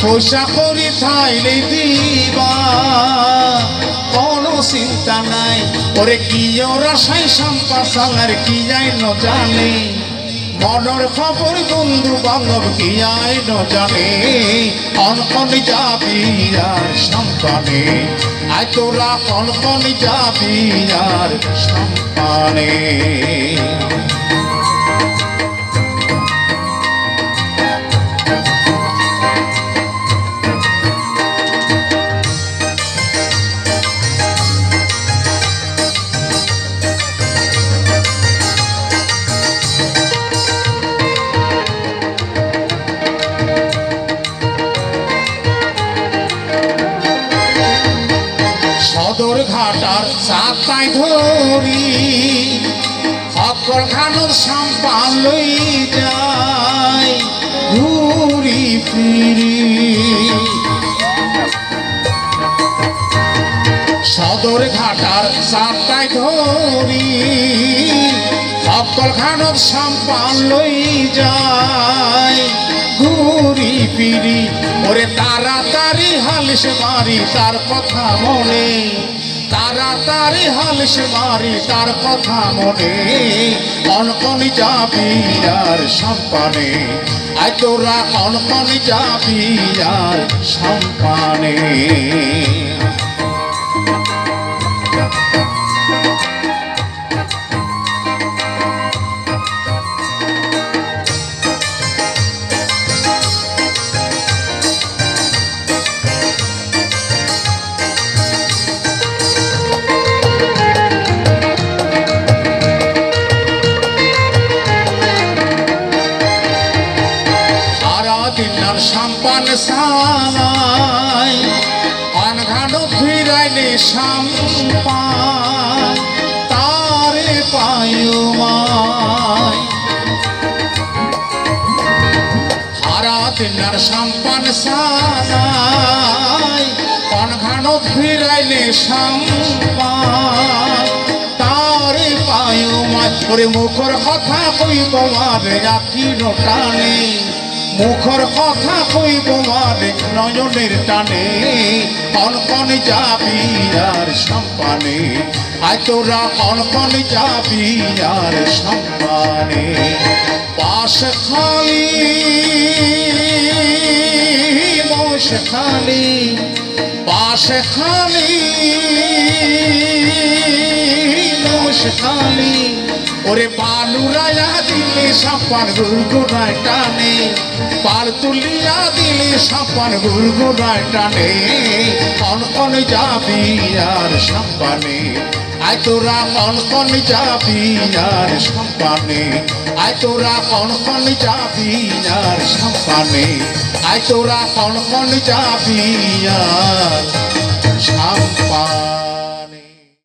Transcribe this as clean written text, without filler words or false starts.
পয়সা করি থাইলে দিবা কোনো চিন্তা নাই ওরে কি ওরা সাই সম্পাসালার কি যাই ন জানে মনের খবর বন্ধু বান্ধব কি আই ন জানে অনকন যাবি আর সম্পানে আয় তোরা অনকন যাবি আর সম্পানে সদর ঘাটার চাতাই ধরি অকর খানোর সম্পান লই যায় ঘুরি ফিরি সদর ঘাটার চাতাই ধরি অকর খানোর সম্পান লই যায় ঘুরি ফিরি ওরে তাড়াতাড়ি হালিশ মারি তার কথা মনে তাড়াতাড়ি হালিশ মারি তার কথা মনে কনকনি যাবি আর সম্পানে আয় তোরা কনকনি যাবি আর সম্পানে দিনার সম্পান সালাই অনঘান ফিরাইলে সম্পান তারে পায়ুমায় হারা দিনার সম্পান সালাই অনঘান ফিরাইলে সম্পান তারে পায়ুমায় ওরে মুখর কথা কইব আর রাখির টানে মুখর কথা কইব মারে নয়নের টানে কনকন যাবি আর সম্পানে আয় তোরা কনকন যাবি আর সম্পানে পাশ খালি মোষ খালি পাশ খালি মোষ খালি ওরে বালুরায়া দিলে সাপান গুরগুরায় টানে পার তুলিয়া দিলে সাপান গুরগুরায় টানে কনকন যাবি আর সম্পানে আয় তোরা কনকন যাবি আর সম্পানে আয় তোরা কনকন যাবি আর সম্পানে আয় তোরা কনকন যাবি আর সম্পানে।